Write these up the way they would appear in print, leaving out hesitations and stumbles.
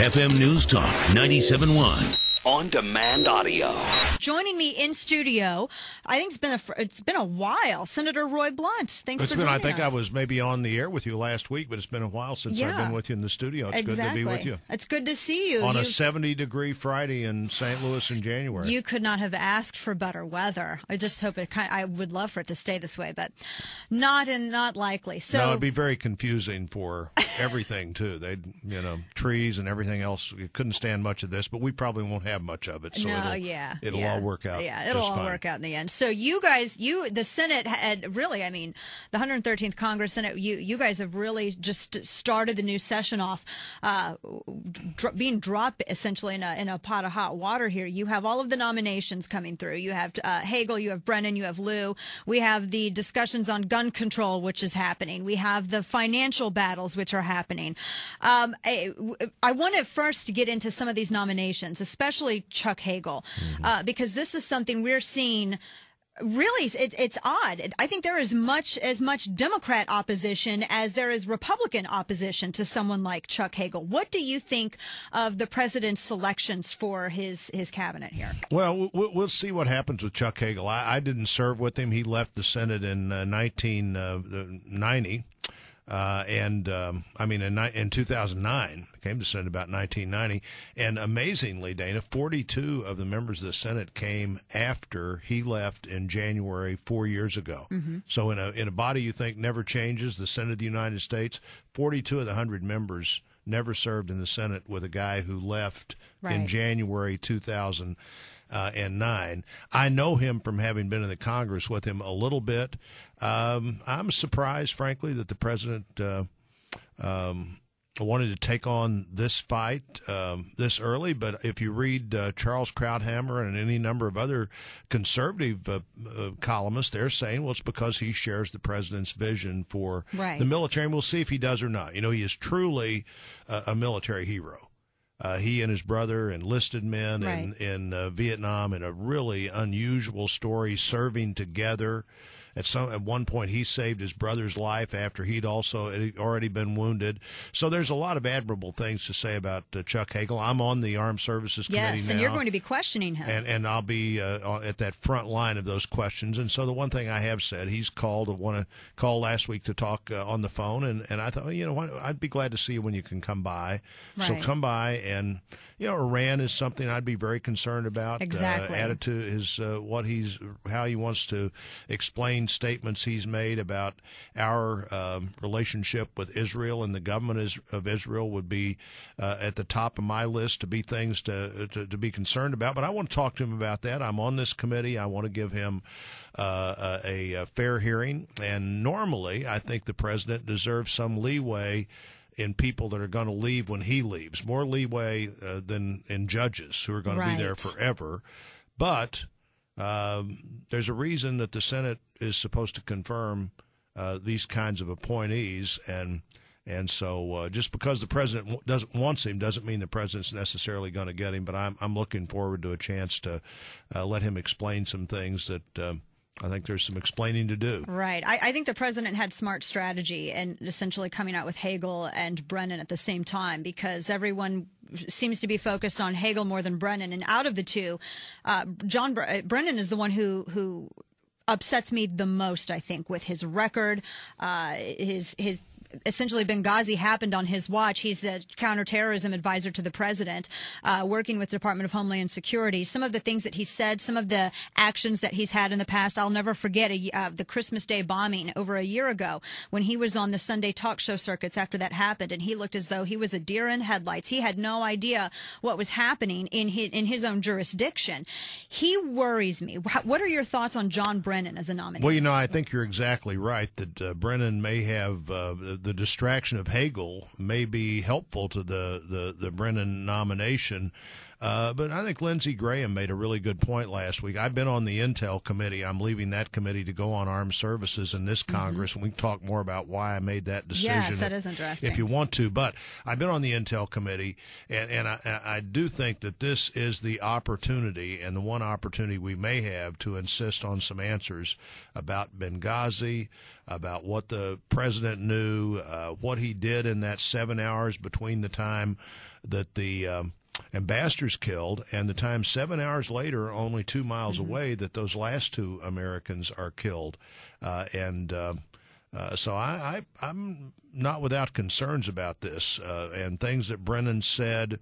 FM News Talk 97.1. On-demand audio. Joining me in studio, I think it's been a while, Senator Roy Blunt. Thanks for joining us. I think I was maybe on the air with you last week, but it's been a while since I've been with you in the studio. It's good to be with you. It's good to see you. On a 70-degree Friday in St. Louis in January. You could not have asked for better weather. I just hope I would love for it to stay this way, but not likely. So no, it'd be very confusing for everything too. Trees and everything else. You couldn't stand much of this, but we probably won't have much of it. So it'll all work out. Yeah, it'll all work out in the end. So you guys, the Senate had really, the 113th Congress Senate, you guys have really just started the new session off, being dropped essentially in a pot of hot water here. You have all of the nominations coming through. You have Hagel, you have Brennan, you have Lieu. We have the discussions on gun control, which is happening. We have the financial battles, which are happening. I want to first get into some of these nominations, especially Chuck Hagel, because this is something we're seeing. Really, it's odd. I think there is as much Democrat opposition as there is Republican opposition to someone like Chuck Hagel. What do you think of the president's selections for his cabinet here? Well, we'll see what happens with Chuck Hagel. I didn't serve with him. He left the Senate in 1990. In 2009, came to Senate about 1990, and amazingly, Dana, 42 of the members of the Senate came after he left in January 4 years ago. Mm-hmm. So in a body you think never changes, the Senate of the United States, 42 of the 100 members never served in the Senate with a guy who left in January 2009. I know him from having been in the Congress with him a little bit. I'm surprised, frankly, that the president wanted to take on this fight this early. But if you read Charles Krauthammer and any number of other conservative columnists, they're saying, well, it's because he shares the president's vision for the military. And we'll see if he does or not. He is truly a military hero. He and his brother enlisted men in Vietnam in a really unusual story, serving together. At one point, he saved his brother's life after he'd already been wounded. So there's a lot of admirable things to say about Chuck Hagel. I'm on the Armed Services Committee now. Yes, and you're going to be questioning him. And I'll be at that front line of those questions. And so the one thing I have said, he's called last week to talk on the phone. And I thought, I'd be glad to see you when you can come by. Right. So come by. And, Iran is something I'd be very concerned about. Exactly. Attitude is how he wants to explain statements he's made about our relationship with Israel, and the government of Israel would be at the top of my list to be things to be concerned about. But I want to talk to him about that. I'm on this committee. I want to give him a fair hearing. And normally, I think the president deserves some leeway in people that are going to leave when he leaves, more leeway than in judges who are going to be there forever. But there's a reason that the Senate is supposed to confirm these kinds of appointees, and so just because the president wants him doesn't mean the president's necessarily going to get him. But I'm looking forward to a chance to let him explain some things that I think there's some explaining to do. Right. I think the president had smart strategy and essentially coming out with Hagel and Brennan at the same time, because everyone seems to be focused on Hagel more than Brennan. And out of the two, Brennan is the one who upsets me the most, I think, with his record, his essentially Benghazi happened on his watch. He's the counterterrorism advisor to the president, working with the Department of Homeland Security. Some of the things that he said, some of the actions that he's had in the past, I'll never forget the Christmas Day bombing over a year ago when he was on the Sunday talk show circuits after that happened, and he looked as though he was a deer in headlights. He had no idea what was happening in his own jurisdiction. He worries me. What are your thoughts on John Brennan as a nominee? Well, I think you're exactly right that Brennan may have the distraction of Hagel may be helpful to the Brennan nomination. But I think Lindsey Graham made a really good point last week. I've been on the Intel committee. I'm leaving that committee to go on armed services in this Congress, and we can talk more about why I made that decision. Yes, that is interesting. If you want to. But I've been on the Intel committee, and I do think that this is the opportunity, and the one opportunity we may have to insist on some answers about Benghazi, about what the president knew, what he did in that 7 hours between the time that the ambassador's killed, and the time 7 hours later, only 2 miles away, that those last two Americans are killed. So I'm not without concerns about this, and things that Brennan said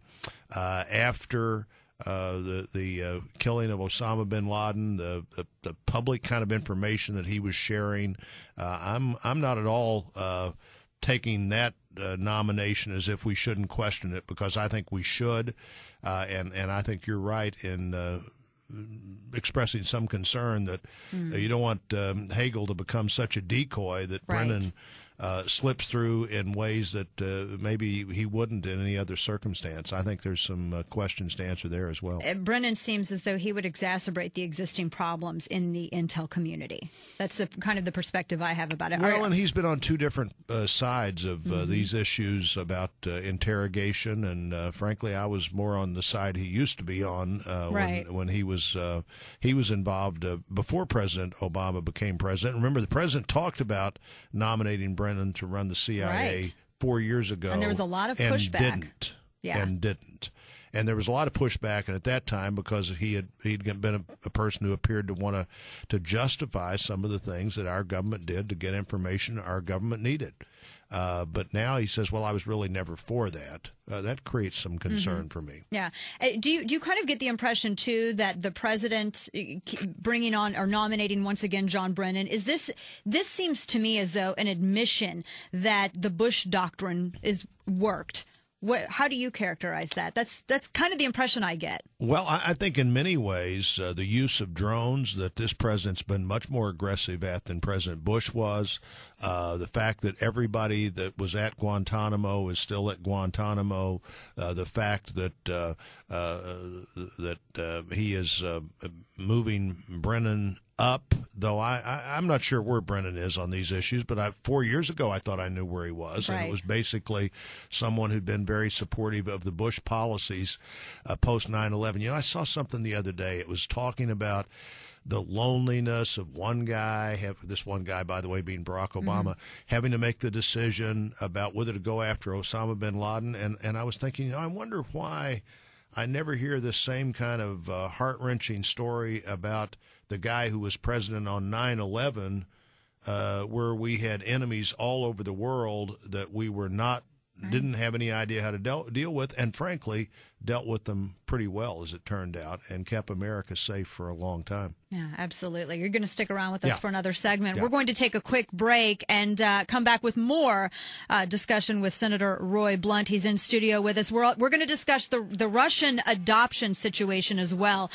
after the killing of Osama bin Laden, the public kind of information that he was sharing. I'm not at all taking that nomination as if we shouldn't question it, because I think we should, and I think you're right in expressing some concern that you don't want Hagel to become such a decoy that Brennan slips through in ways that maybe he wouldn't in any other circumstance. I think there's some questions to answer there as well. Brennan seems as though he would exacerbate the existing problems in the intel community. That's the kind of the perspective I have about it. Well, and he's been on two different sides of these issues about interrogation, and frankly, I was more on the side he used to be on when he was involved before President Obama became president. Remember, the president talked about nominating Brennan to run the CIA 4 years ago, and there was a lot of pushback. Didn't. And there was a lot of pushback, and at that time, because he'd been a person who appeared to want to justify some of the things that our government did to get information our government needed. But now he says, well, I was really never for that. That creates some concern for me. Yeah. Do you kind of get the impression, too, that the president bringing on or nominating once again John Brennan, this seems to me as though an admission that the Bush doctrine is worked? How do you characterize that? That's kind of the impression I get. Well, I think in many ways the use of drones that this president's been much more aggressive at than President Bush was. The fact that everybody that was at Guantanamo is still at Guantanamo. The fact that he is moving Brennan up, though I'm not sure where Brennan is on these issues, but 4 years ago I thought I knew where he was, and it was basically someone who'd been very supportive of the Bush policies post 9/11. I saw something the other day. It was talking about the loneliness of one guy, this one guy, by the way, being Barack Obama, having to make the decision about whether to go after Osama bin Laden, and I was thinking, I wonder why I never hear this same kind of heart-wrenching story about the guy who was president on 9/11, where we had enemies all over the world that we didn't have any idea how to deal with, and frankly, dealt with them pretty well, as it turned out, and kept America safe for a long time. Yeah, absolutely. You're going to stick around with us for another segment. We're going to take a quick break and come back with more discussion with Senator Roy Blunt. He's in studio with us. We're going to discuss the Russian adoption situation as well.